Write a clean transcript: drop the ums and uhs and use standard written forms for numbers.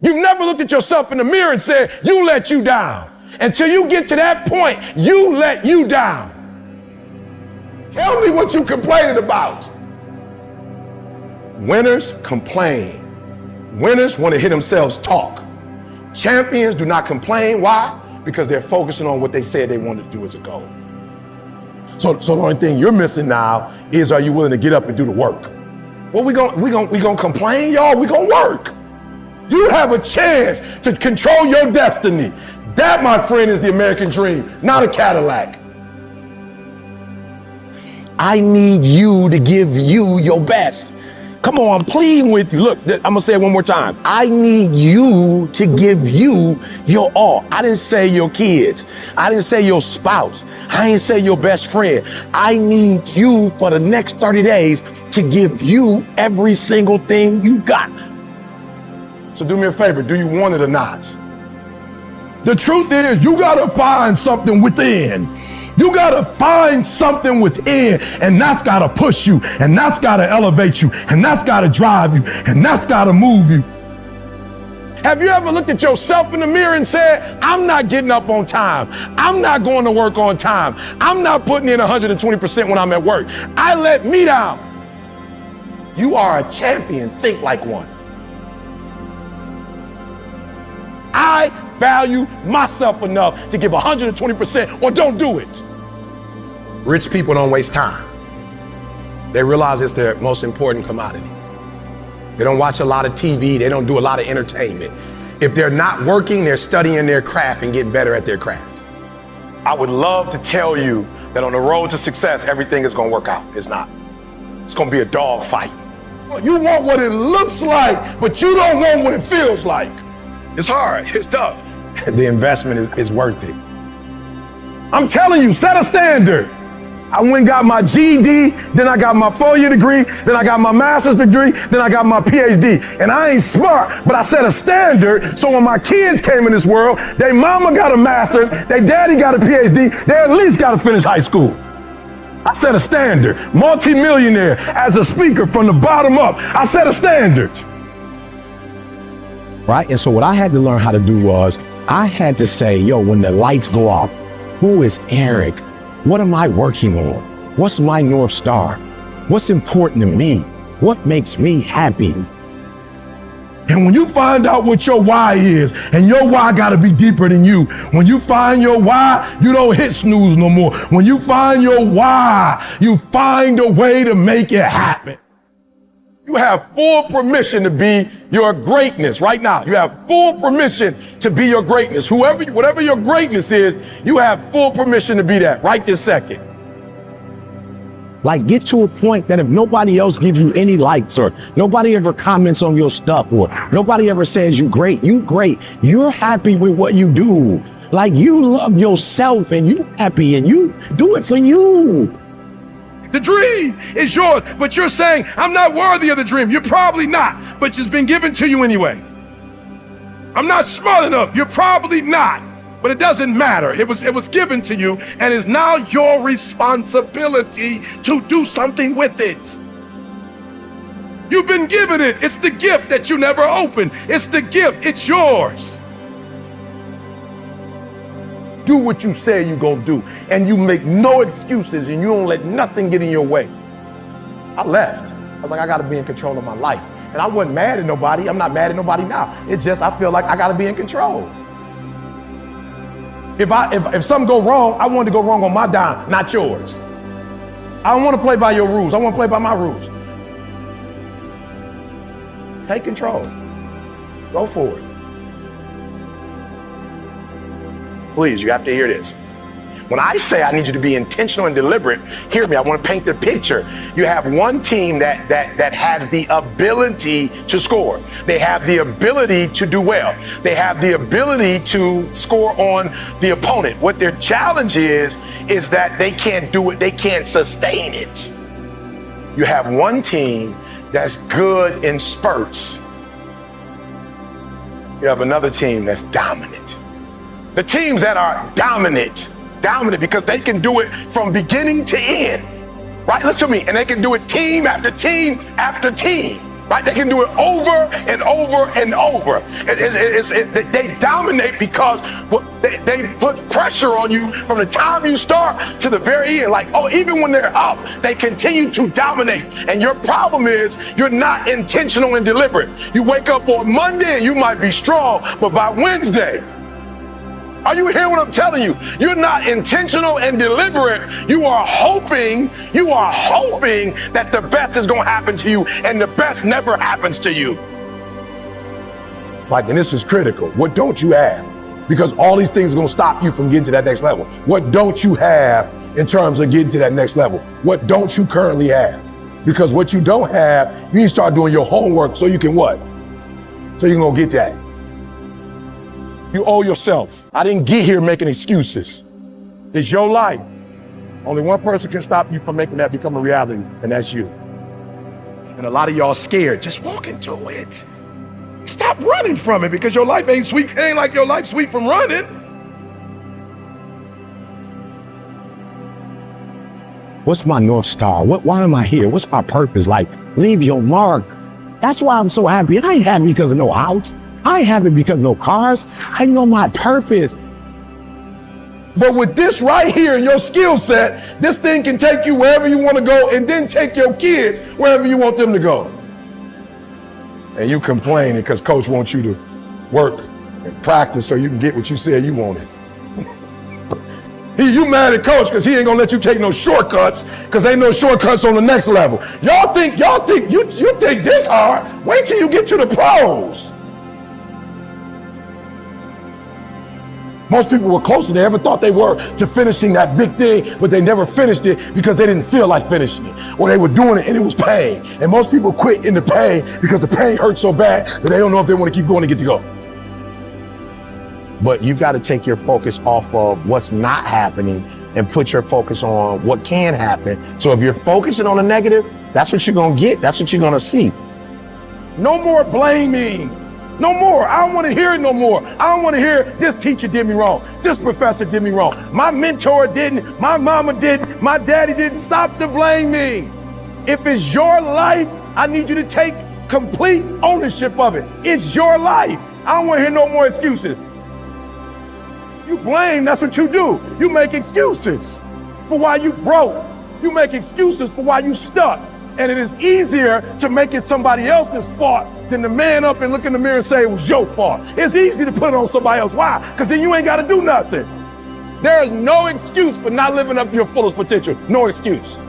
You've never looked at yourself in the mirror and said, you let you down. Until you get to that point, you let you down. Tell me what you're complaining about. Winners complain. Winners want to hear themselves talk. Champions do not complain. Why? Because they're focusing on what they said they wanted to do as a goal. So the only thing you're missing now is, are you willing to get up and do the work? Well, we gonna complain, y'all. We gonna work. You have a chance to control your destiny. That, my friend, is the American dream, not a Cadillac. I need you to give you your best. Come on, I'm pleading with you. Look, I'm gonna say it one more time. I need you to give you your all. I didn't say your kids. I didn't say your spouse. I didn't say your best friend. I need you for the next 30 days to give you every single thing you got. So do me a favor, do you want it or not? The truth is, you gotta find something within. You gotta find something within, and that's gotta push you, and that's gotta elevate you, and that's gotta drive you, and that's gotta move you. Have you ever looked at yourself in the mirror and said, I'm not getting up on time. I'm not going to work on time. I'm not putting in 120% when I'm at work. I let me down. You are a champion. Think like one. I value myself enough to give 120% or don't do it. Rich people don't waste time. They realize it's their most important commodity. They don't watch a lot of TV. They don't do a lot of entertainment. If they're not working, they're studying their craft and getting better at their craft. I would love to tell you that on the road to success, everything is going to work out. It's not. It's going to be a dog fight. You want what it looks like, but you don't want what it feels like. It's hard. It's tough. The investment is worth it. I'm telling you, set a standard. I went and got my GED, then I got my 4-year degree, then I got my master's degree, then I got my PhD. And I ain't smart, but I set a standard so when my kids came in this world, their mama got a master's, their daddy got a PhD, they at least got to finish high school. I set a standard. Multi-millionaire as a speaker from the bottom up. I set a standard. Right? And so what I had to learn how to do was, I had to say, yo, when the lights go off, who is Eric? What am I working on? What's my North Star? What's important to me? What makes me happy? And when you find out what your why is, and your why gotta be deeper than you, when you find your why, you don't hit snooze no more. When you find your why, you find a way to make it happen. You have full permission to be your greatness right now. You have full permission to be your greatness. Whatever your greatness is, you have full permission to be that right this second. Like, get to a point that if nobody else gives you any likes, or nobody ever comments on your stuff, or nobody ever says you great, you're happy with what you do. Like, you love yourself and you happy and you do it for you. The dream is yours, but you're saying, I'm not worthy of the dream. You're probably not, but it's been given to you anyway. I'm not smart enough. You're probably not, but it doesn't matter. It was given to you, and it's now your responsibility to do something with it. You've been given it. It's the gift that you never opened. It's the gift. It's yours. Do what you say you're gonna do, and you make no excuses, and you don't let nothing get in your way. I left. I was like, I gotta be in control of my life. And I wasn't mad at nobody. I'm not mad at nobody now. It's just, I feel like I gotta be in control. If something go wrong, I want to go wrong on my dime, not yours. I don't want to play by your rules. I want to play by my rules. Take control. Go for it. Please, you have to hear this. When I say I need you to be intentional and deliberate, hear me, I want to paint the picture. You have one team that has the ability to score. They have the ability to do well. They have the ability to score on the opponent. What their challenge is that they can't do it, they can't sustain it. You have one team that's good in spurts. You have another team that's dominant. The teams that are dominant because they can do it from beginning to end, right? Listen to me, and they can do it team after team after team. Right? They can do it over and over and over. They dominate because they put pressure on you from the time you start to the very end. Like, oh, even when they're up, they continue to dominate. And your problem is you're not intentional and deliberate. You wake up on Monday and you might be strong, but by Wednesday, are you hearing what I'm telling you? You're not intentional and deliberate. You are hoping that the best is going to happen to you, and the best never happens to you. Like, and this is critical. What don't you have? Because all these things are going to stop you from getting to that next level. What don't you have in terms of getting to that next level? What don't you currently have? Because what you don't have, you need to start doing your homework so you can what? So you can go get that. You owe yourself. I didn't get here making excuses. It's your life. Only one person can stop you from making that become a reality, and that's you. And a lot of y'all scared. Just walk into it. Stop running from it, because your life ain't sweet. It ain't like your life's sweet from running. What's my North Star? Why am I here? What's my purpose? Like, leave your mark. That's why I'm so happy. I ain't happy because of no house. I ain't happy because of no cars. I know my purpose. But with this right here in your skill set, this thing can take you wherever you want to go, and then take your kids wherever you want them to go. And you complaining because coach wants you to work and practice so you can get what you said you wanted. You mad at coach because he ain't gonna let you take no shortcuts, because ain't no shortcuts on the next level. Y'all think you think this hard? Wait till you get to the pros. Most people were closer than they ever thought they were to finishing that big thing, but they never finished it because they didn't feel like finishing it, or they were doing it and it was pain. And most people quit in the pain because the pain hurt so bad that they don't know if they want to keep going to get to go. But you've got to take your focus off of what's not happening and put your focus on what can happen. So if you're focusing on the negative, that's what you're going to get. That's what you're going to see. No more blaming. No more. I don't want to hear it no more. I don't want to hear this teacher did me wrong. This professor did me wrong. My mentor didn't. My mama didn't. My daddy didn't. Stop the blaming. If it's your life, I need you to take complete ownership of it. It's your life. I don't want to hear no more excuses. You blame, that's what you do. You make excuses for why you broke. You make excuses for why you stuck. And it is easier to make it somebody else's fault than to man up and look in the mirror and say it was your fault. It's easy to put it on somebody else. Why? Because then you ain't got to do nothing. There is no excuse for not living up to your fullest potential. No excuse.